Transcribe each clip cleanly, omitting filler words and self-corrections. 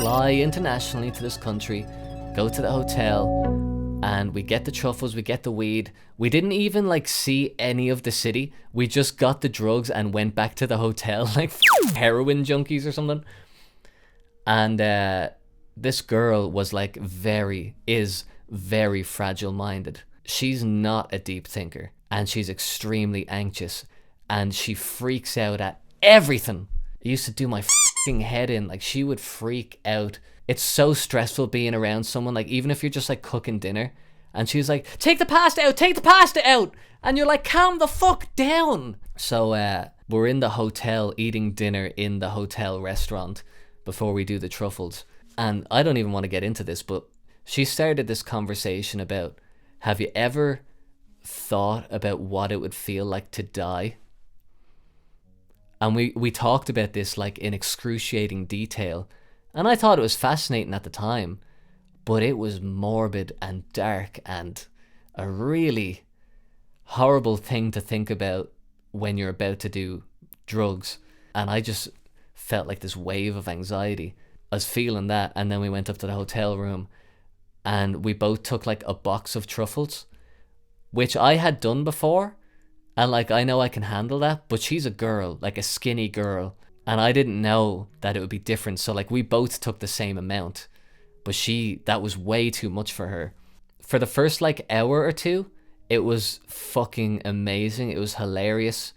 fly internationally to this country, go to the hotel, and we get the truffles, we get the weed. We didn't even like see any of the city. We just got the drugs and went back to the hotel like heroin junkies or something. And this girl was like very fragile minded. She's not a deep thinker, and she's extremely anxious, and she freaks out at everything. It used to do my fucking head in. Like, she would freak out. It's so stressful being around someone, like, even if you're just like cooking dinner and she's like, take the pasta out, and you're like, calm the fuck down. So we're in the hotel eating dinner in the hotel restaurant before we do the truffles, and I don't even want to get into this, but she started this conversation about, have you ever thought about what it would feel like to die? And we talked about this like in excruciating detail. And I thought it was fascinating at the time, but it was morbid and dark and a really horrible thing to think about when you're about to do drugs. And I just felt like this wave of anxiety. I was feeling that, and then we went up to the hotel room and we both took like a box of truffles, which I had done before. And like, I know I can handle that, but she's a girl, like a skinny girl. And I didn't know that it would be different. So like, we both took the same amount, but that was way too much for her. For the first like hour or two, it was fucking amazing. It was hilarious.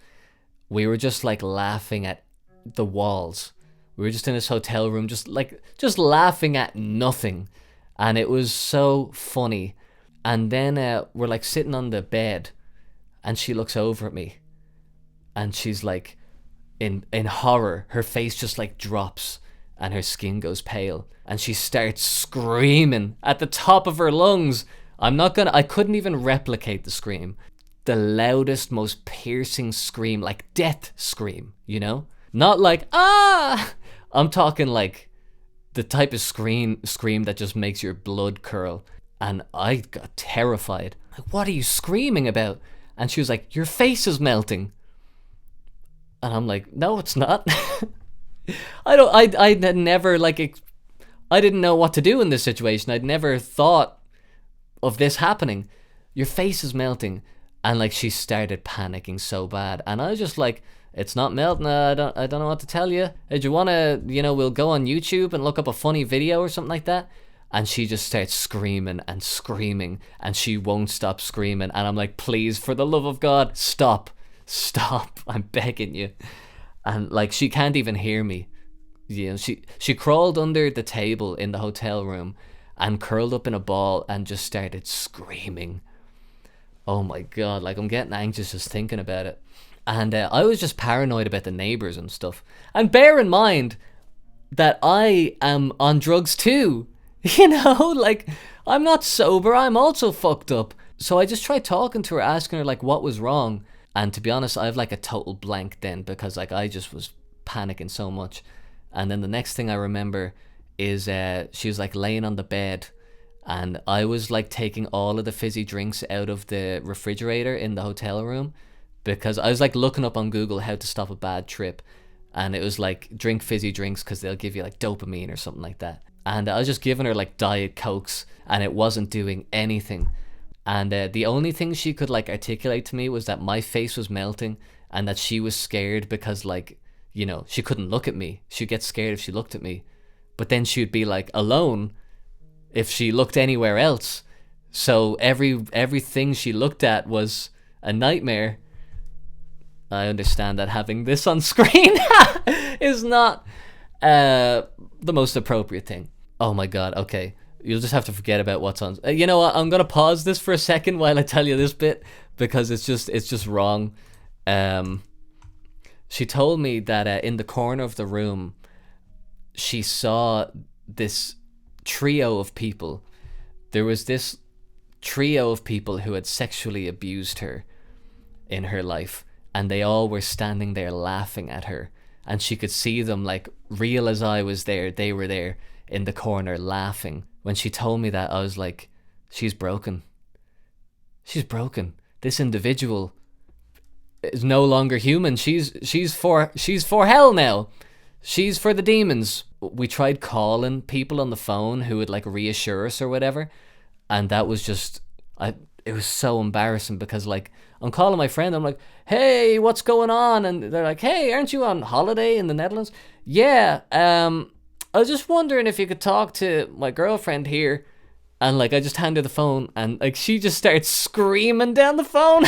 We were just like laughing at the walls. We were just in this hotel room, just laughing at nothing. And it was so funny. And then we're like sitting on the bed, and she looks over at me, and she's like, in horror, her face just like drops and her skin goes pale, and she starts screaming at the top of her lungs. I couldn't even replicate the scream. The loudest, most piercing scream, like death scream, you know? Not like, ah! I'm talking like the type of scream that just makes your blood curl. And I got terrified. Like, what are you screaming about? And she was like, your face is melting. And I'm like, no, it's not. I never like, I didn't know what to do in this situation. I'd never thought of this happening. Your face is melting. And like, she started panicking so bad. And I was just like, it's not melting. I don't know what to tell you. Do you want to, we'll go on YouTube and look up a funny video or something like that. And she just starts screaming and screaming, and she won't stop screaming. And I'm like, please, for the love of God, stop, I'm begging you. And like, she can't even hear me. She crawled under the table in the hotel room and curled up in a ball and just started screaming. Oh my God, like, I'm getting anxious just thinking about it. And I was just paranoid about the neighbors and stuff. And bear in mind that I am on drugs too. Like, I'm not sober, I'm also fucked up. So I just tried talking to her, asking her like what was wrong. And to be honest, I have like a total blank then, because like, I just was panicking so much. And then the next thing I remember is she was like laying on the bed, and I was like taking all of the fizzy drinks out of the refrigerator in the hotel room, because I was like looking up on Google how to stop a bad trip. And it was like, drink fizzy drinks because they'll give you like dopamine or something like that. And I was just giving her like Diet Cokes, and it wasn't doing anything. And the only thing she could like articulate to me was that my face was melting, and that she was scared because like, she couldn't look at me. She'd get scared if she looked at me, but then she'd be like alone if she looked anywhere else. So everything she looked at was a nightmare. I understand that having this on screen is not the most appropriate thing. Oh my God, okay. You'll just have to forget about what's on. You know what? I'm gonna pause this for a second while I tell you this bit, because it's just wrong. She told me that in the corner of the room, she saw this trio of people. There was this trio of people who had sexually abused her in her life, and they all were standing there laughing at her. And she could see them, like, real as I was there, they were there in the corner laughing. When she told me that, I was like, she's broken. She's broken. This individual is no longer human. She's for hell now. She's for the demons. We tried calling people on the phone who would like reassure us or whatever, and that was just it was so embarrassing because like I'm calling my friend, I'm like, hey, what's going on? And they're like, hey, aren't you on holiday in the Netherlands? Yeah, I was just wondering if you could talk to my girlfriend here. And like I just hand her the phone and like she just starts screaming down the phone.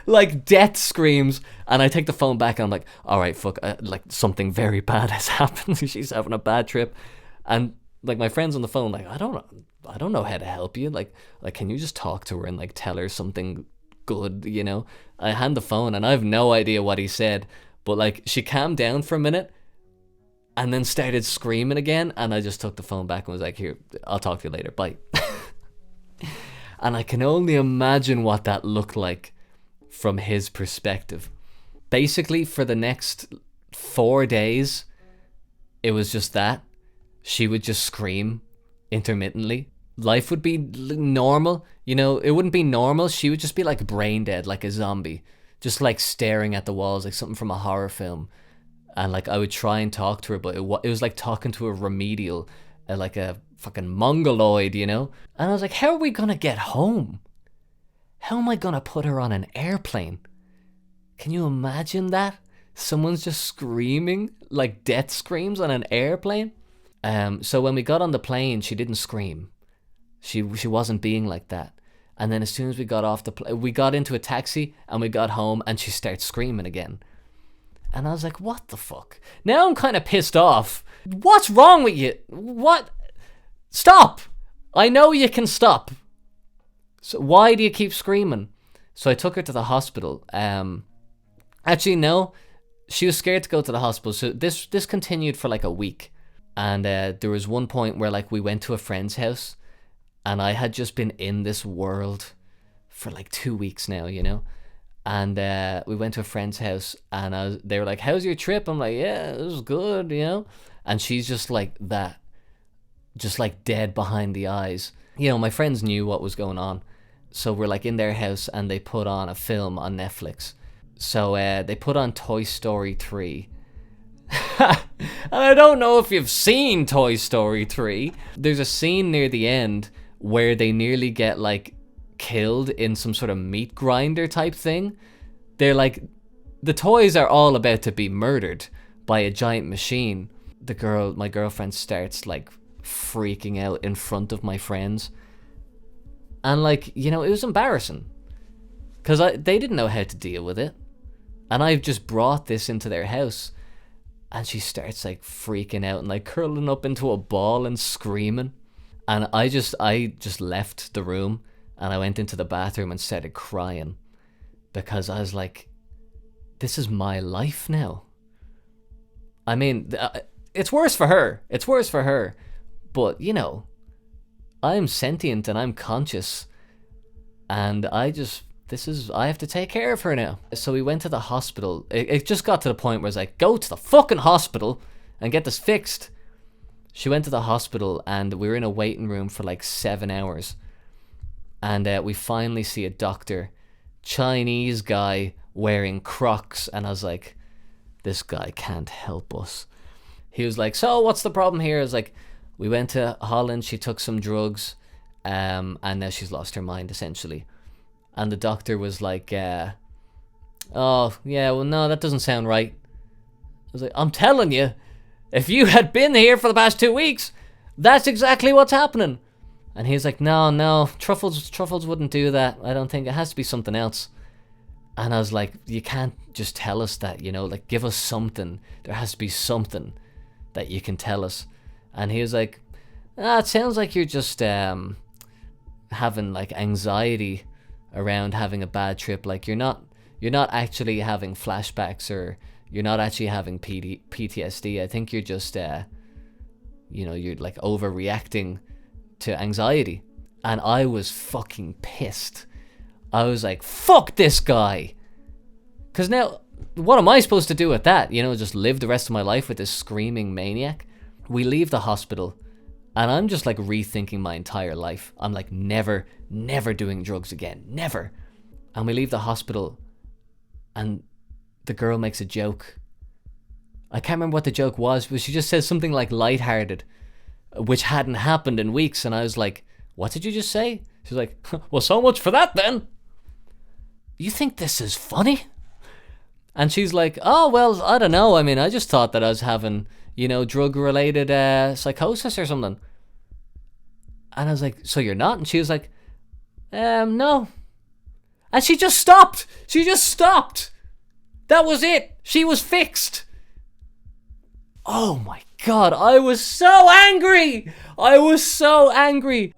Like death screams. And I take the phone back and I'm like, all right, fuck, like something very bad has happened. She's having a bad trip. And like my friend's on the phone like, I don't know how to help you. Like can you just talk to her and like tell her something good, you know? I hand the phone and I have no idea what he said, but like she calmed down for a minute and then started screaming again, and I just took the phone back and was like, here, I'll talk to you later, bye. And I can only imagine what that looked like from his perspective. Basically, for the next 4 days, it was just that. She would just scream intermittently. Life would be normal, you know, it wouldn't be normal. She would just be like brain dead, like a zombie, just like staring at the walls like something from a horror film. And like I would try and talk to her, but it was like talking to a remedial, like a fucking mongoloid, you know? And I was like, how are we gonna get home? How am I gonna put her on an airplane? Can you imagine that? Someone's just screaming, like death screams on an airplane? So when we got on the plane, she didn't scream. She wasn't being like that. And then as soon as we got off the plane, we got into a taxi and we got home and she started screaming again. And I was like, what the fuck? Now I'm kind of pissed off. What's wrong with you? What? Stop! I know you can stop. So why do you keep screaming? So I took her to the hospital. Actually, no. She was scared to go to the hospital. So this continued for like a week. And there was one point where like we went to a friend's house. And I had just been in this world for like 2 weeks now, you know? And we went to a friend's house and they were like, how's your trip? I'm like, yeah, it was good, you know? And she's just like that, just like dead behind the eyes. You know, my friends knew what was going on. So we're like in their house and they put on a film on Netflix. So they put on Toy Story 3. And I don't know if you've seen Toy Story 3. There's a scene near the end where they nearly get like killed in some sort of meat grinder type thing. They're like, the toys are all about to be murdered by a giant machine. My girlfriend starts like freaking out in front of my friends. And like, you know, it was embarrassing because they didn't know how to deal with it. And I've just brought this into their house and she starts like freaking out and like curling up into a ball and screaming. And I just left the room. And I went into the bathroom and started crying because I was like, this is my life now. I mean, it's worse for her. It's worse for her. But, you know, I'm sentient and I'm conscious. And I have to take care of her now. So we went to the hospital. It just got to the point where it's like, go to the fucking hospital and get this fixed. She went to the hospital and we were in a waiting room for like 7 hours. And we finally see a doctor, Chinese guy wearing Crocs. And I was like, this guy can't help us. He was like, so what's the problem here? I was like, we went to Holland, she took some drugs, and now she's lost her mind, essentially. And the doctor was like, oh, yeah, well, no, that doesn't sound right. I was like, I'm telling you, if you had been here for the past 2 weeks, that's exactly what's happening. And he was like, no, Truffles wouldn't do that. I don't think. It has to be something else. And I was like, you can't just tell us that, you know, like give us something. There has to be something that you can tell us. And he was like, it sounds like you're just having like anxiety around having a bad trip. Like you're not actually having flashbacks or you're not actually having PTSD. I think you're just, you know, you're like overreacting to anxiety. And I was fucking pissed. I was like, fuck this guy. Because now, what am I supposed to do with that? You know, just live the rest of my life with this screaming maniac? We leave the hospital and I'm just like rethinking my entire life. I'm like, never doing drugs again. Never. And we leave the hospital and the girl makes a joke. I can't remember what the joke was, but she just said something like lighthearted, which hadn't happened in weeks. And I was like, what did you just say? She's like, well, so much for that then. You think this is funny? And she's like, oh, well, I don't know. I mean, I just thought that I was having, drug-related psychosis or something. And I was like, so you're not? And she was like, no. And she just stopped. She just stopped. That was it. She was fixed. Oh my God, I was so angry. I was so angry.